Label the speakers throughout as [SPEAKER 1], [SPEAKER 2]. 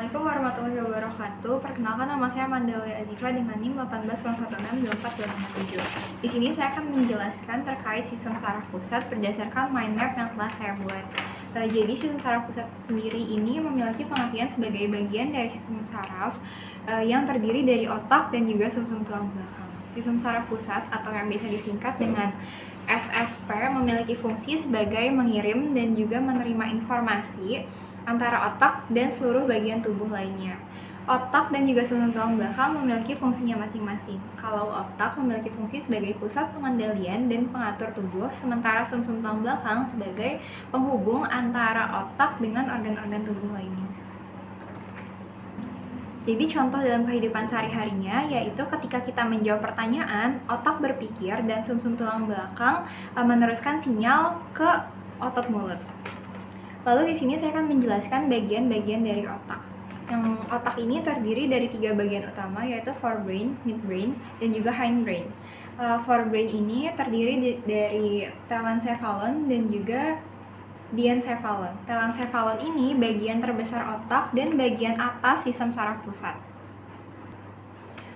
[SPEAKER 1] Assalamualaikum warahmatullahi wabarakatuh. Perkenalkan, nama saya Mandalia Azifa dengan NIM 180162427. Di sini saya akan menjelaskan terkait sistem saraf pusat berdasarkan mind map yang telah saya buat. Jadi sistem saraf pusat sendiri ini memiliki pengertian sebagai bagian dari sistem saraf yang terdiri dari otak dan juga sumsum tulang belakang. Sistem saraf pusat atau yang biasa disingkat dengan SSP memiliki fungsi sebagai mengirim dan juga menerima informasi antara otak dan seluruh bagian tubuh lainnya. Otak dan juga sumsum tulang belakang memiliki fungsinya masing-masing. Kalau otak memiliki fungsi sebagai pusat pengendalian dan pengatur tubuh, sementara sumsum tulang belakang sebagai penghubung antara otak dengan organ-organ tubuh lainnya. Jadi contoh dalam kehidupan sehari-harinya yaitu ketika kita menjawab pertanyaan, otak berpikir dan sumsum tulang belakang meneruskan sinyal ke otot mulut. Lalu di sini saya akan menjelaskan bagian-bagian dari otak. Yang otak ini terdiri dari 3 bagian utama yaitu forebrain, midbrain, dan juga hindbrain. Forebrain ini terdiri dari telencephalon dan juga diencephalon. Telencephalon ini bagian terbesar otak dan bagian atas sistem saraf pusat.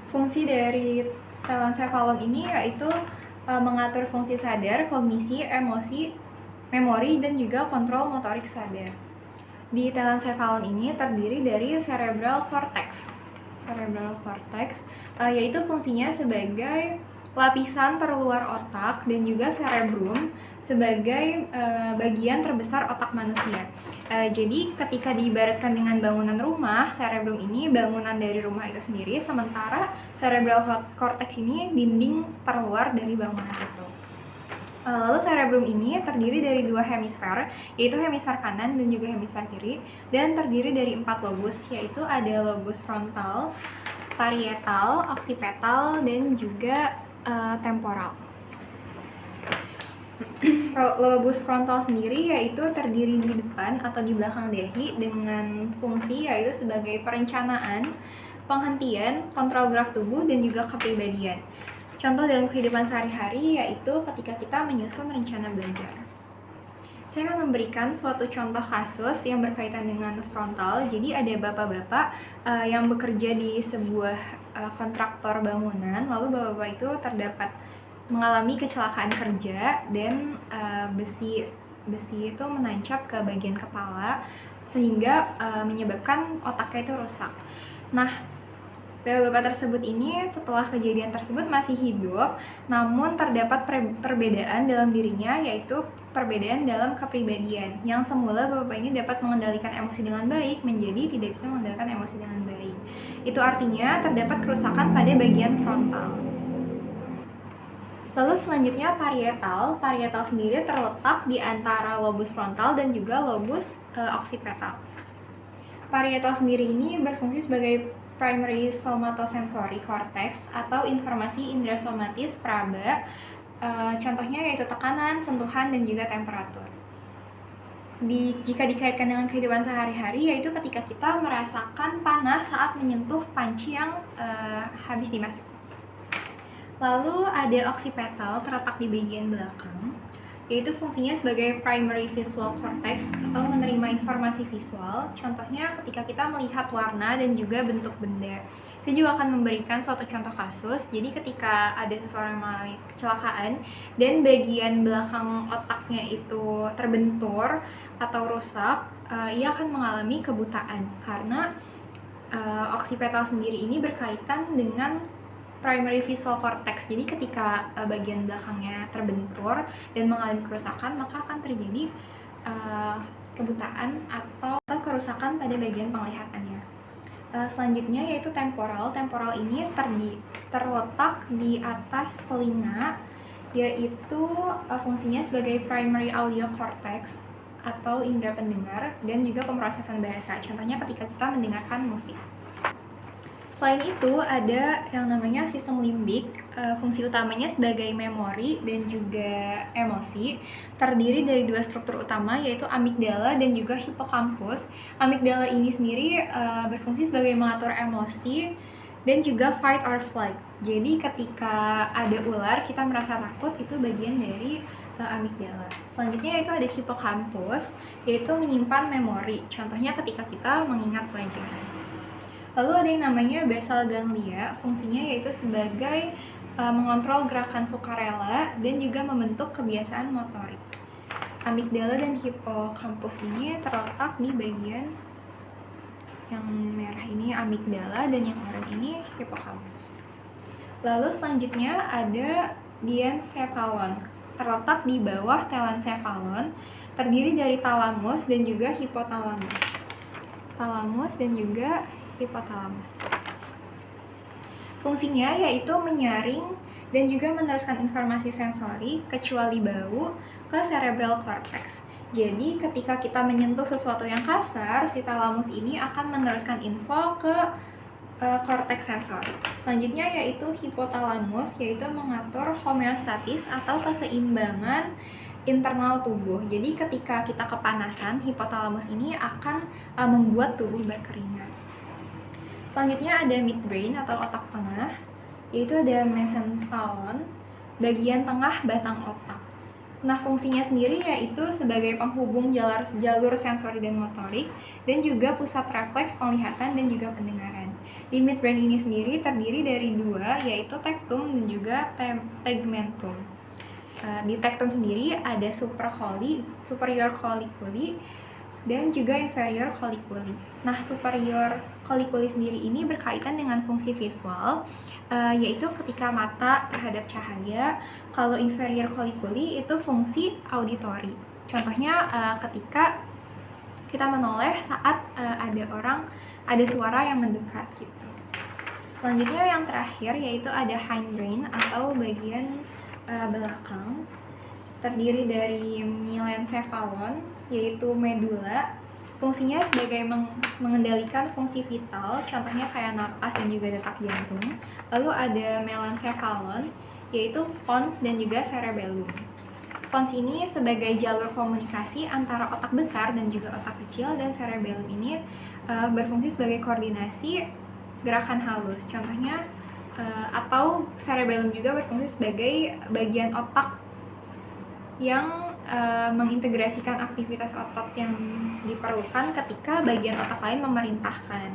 [SPEAKER 1] Fungsi dari telencephalon ini yaitu mengatur fungsi sadar, kognisi, emosi, memori, dan juga kontrol motorik sadar. Di telencephalon ini terdiri dari cerebral cortex. Cerebral cortex yaitu fungsinya sebagai lapisan terluar otak dan juga cerebrum sebagai bagian terbesar otak manusia. Jadi ketika diibaratkan dengan bangunan rumah, cerebrum ini bangunan dari rumah itu sendiri, sementara cerebral cortex ini dinding terluar dari bangunan itu. Lalu cerebrum ini terdiri dari 2 hemisfer, yaitu hemisfer kanan dan juga hemisfer kiri, dan terdiri dari 4 lobus, yaitu ada lobus frontal, parietal, occipital, dan juga temporal. Lobus frontal sendiri yaitu terdiri di depan atau di belakang dahi dengan fungsi yaitu sebagai perencanaan, penghentian, kontrol gerak tubuh, dan juga kepribadian. Contoh dalam kehidupan sehari-hari yaitu ketika kita menyusun rencana belajar. Saya akan memberikan suatu contoh kasus yang berkaitan dengan frontal. Jadi ada bapak-bapak yang bekerja di sebuah kontraktor bangunan, lalu bapak-bapak itu terdapat mengalami kecelakaan kerja dan besi itu menancap ke bagian kepala sehingga menyebabkan otaknya itu rusak. Nah, bapak-bapak tersebut ini setelah kejadian tersebut masih hidup, namun terdapat perbedaan dalam dirinya, yaitu perbedaan dalam kepribadian. Yang semula bapak ini dapat mengendalikan emosi dengan baik, menjadi tidak bisa mengendalikan emosi dengan baik. Itu artinya terdapat kerusakan pada bagian frontal. Lalu selanjutnya parietal. Parietal sendiri terletak di antara lobus frontal dan juga lobus occipital. Parietal sendiri ini berfungsi sebagai primary somatosensory cortex atau informasi indera somatis praba, contohnya yaitu tekanan, sentuhan, dan juga temperatur. Jika dikaitkan dengan kehidupan sehari-hari yaitu ketika kita merasakan panas saat menyentuh panci yang habis dimasak. Lalu ada occipital terletak di bagian belakang, yaitu fungsinya sebagai primary visual cortex atau menerima informasi visual. Contohnya ketika kita melihat warna dan juga bentuk benda. Saya juga akan memberikan suatu contoh kasus. Jadi ketika ada seseorang mengalami kecelakaan dan bagian belakang otaknya itu terbentur atau rusak, ia akan mengalami kebutaan karena occipital sendiri ini berkaitan dengan primary visual cortex. Jadi ketika bagian belakangnya terbentur dan mengalami kerusakan, maka akan terjadi kebutaan atau kerusakan pada bagian penglihatannya. Selanjutnya yaitu temporal. Temporal ini terletak di atas telinga, yaitu fungsinya sebagai primary audio cortex atau indera pendengar dan juga pemrosesan bahasa. Contohnya ketika kita mendengarkan musik. Selain itu ada yang namanya sistem limbik, fungsi utamanya sebagai memori dan juga emosi, terdiri dari 2 struktur utama yaitu amigdala dan juga hipokampus. Amigdala ini sendiri berfungsi sebagai mengatur emosi dan juga fight or flight. Jadi ketika ada ular kita merasa takut, itu bagian dari amigdala. Selanjutnya yaitu ada hipokampus, yaitu menyimpan memori. Contohnya ketika kita mengingat pelajaran. Lalu ada yang namanya basal ganglia, fungsinya yaitu sebagai mengontrol gerakan sukarela dan juga membentuk kebiasaan motorik. Amigdala dan hipokampus ini terletak di bagian yang merah ini amigdala dan yang oranye ini hipokampus. Lalu selanjutnya ada diencephalon, terletak di bawah telencephalon, terdiri dari talamus dan juga hipotalamus. Talamus dan juga hipotalamus. Fungsinya yaitu menyaring dan juga meneruskan informasi sensori kecuali bau ke cerebral cortex. Jadi ketika kita menyentuh sesuatu yang kasar, si talamus ini akan meneruskan info ke korteks sensori. Selanjutnya yaitu hipotalamus, yaitu mengatur homeostatis atau keseimbangan internal tubuh. Jadi ketika kita kepanasan, hipotalamus ini akan membuat tubuh berkeringat. Selanjutnya ada midbrain atau otak tengah, yaitu ada mesencephalon, bagian tengah batang otak. Nah, fungsinya sendiri yaitu sebagai penghubung jalur sensori dan motorik, dan juga pusat refleks penglihatan dan juga pendengaran. Di midbrain ini sendiri terdiri dari dua, yaitu tectum dan juga tegmentum. Di tectum sendiri ada superior colliculi dan juga inferior colliculi. Nah, superior colliculi sendiri ini berkaitan dengan fungsi visual, yaitu ketika mata terhadap cahaya. Kalau inferior colliculi itu fungsi auditori. Contohnya ketika kita menoleh saat ada suara yang mendekat gitu. Selanjutnya yang terakhir yaitu ada hindbrain atau bagian belakang, terdiri dari mesencephalon yaitu medula. Fungsinya sebagai mengendalikan fungsi vital, contohnya kayak napas dan juga detak jantung. Lalu ada melencephalon yaitu pons dan juga cerebellum. Pons ini sebagai jalur komunikasi antara otak besar dan juga otak kecil, dan cerebellum ini berfungsi sebagai koordinasi gerakan halus. Contohnya atau cerebellum juga berfungsi sebagai bagian otak yang mengintegrasikan aktivitas otot yang diperlukan ketika bagian otak lain memerintahkan.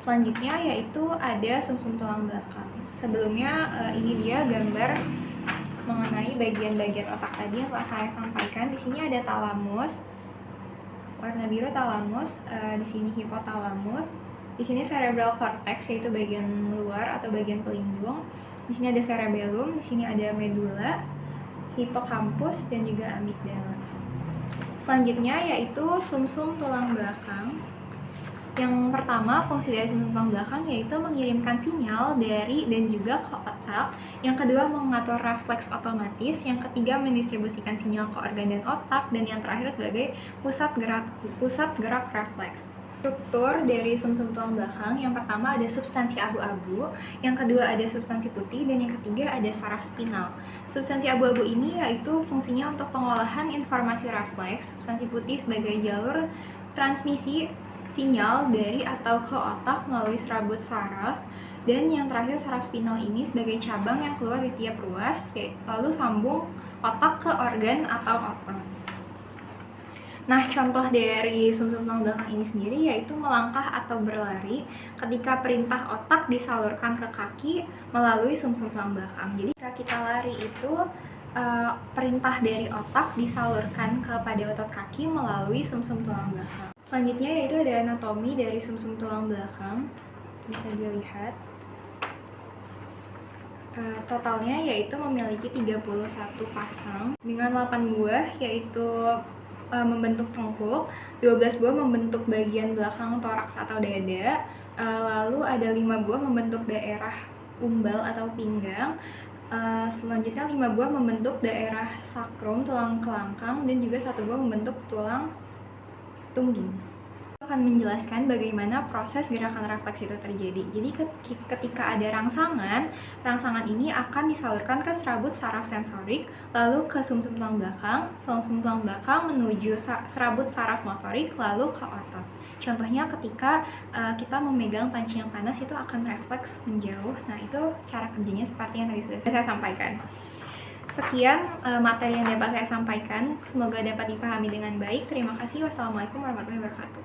[SPEAKER 1] Selanjutnya yaitu ada sumsum tulang belakang. Sebelumnya ini dia gambar mengenai bagian-bagian otak tadi yang telah saya sampaikan. Di sini ada talamus, warna biru talamus, di sini hipotalamus, di sini cerebral cortex yaitu bagian luar atau bagian pelindung. Di sini ada cerebellum, di sini ada medula, hipokampus dan juga amigdala. Selanjutnya yaitu sumsum tulang belakang. Yang pertama, fungsi dari sumsum tulang belakang yaitu mengirimkan sinyal dari dan juga ke otak. Yang kedua, mengatur refleks otomatis. Yang ketiga, mendistribusikan sinyal ke organ dan otak. Dan yang terakhir sebagai pusat gerak refleks. Struktur dari sumsum tulang belakang, yang pertama ada substansi abu-abu, yang kedua ada substansi putih, dan yang ketiga ada saraf spinal. Substansi abu-abu ini yaitu fungsinya untuk pengolahan informasi refleks, substansi putih sebagai jalur transmisi sinyal dari atau ke otak melalui serabut saraf, dan yang terakhir saraf spinal ini sebagai cabang yang keluar di tiap ruas, lalu sambung otak ke organ atau otot. Nah, contoh dari sumsum tulang belakang ini sendiri yaitu melangkah atau berlari ketika perintah otak disalurkan ke kaki melalui sumsum tulang belakang. Jadi ketika kita lari itu perintah dari otak disalurkan kepada otot kaki melalui sumsum tulang belakang. Selanjutnya yaitu ada anatomi dari sumsum tulang belakang. Bisa dilihat. Totalnya yaitu memiliki 31 pasang dengan 8 buah yaitu membentuk tengkuk, 12 buah membentuk bagian belakang toraks atau dada, lalu ada 5 buah membentuk daerah umbal atau pinggang, selanjutnya 5 buah membentuk daerah sakrum, tulang kelangkang, dan juga 1 buah membentuk tulang tungging. Akan menjelaskan bagaimana proses gerakan refleks itu terjadi. Jadi ketika ada rangsangan ini akan disalurkan ke serabut saraf sensorik, lalu ke sumsum tulang belakang menuju serabut saraf motorik, lalu ke otot. Contohnya ketika kita memegang panci yang panas itu akan refleks menjauh. Nah, itu cara kerjanya seperti yang tadi sudah saya sampaikan. Sekian materi yang dapat saya sampaikan. Semoga dapat dipahami dengan baik. Terima kasih. Wassalamualaikum warahmatullahi wabarakatuh.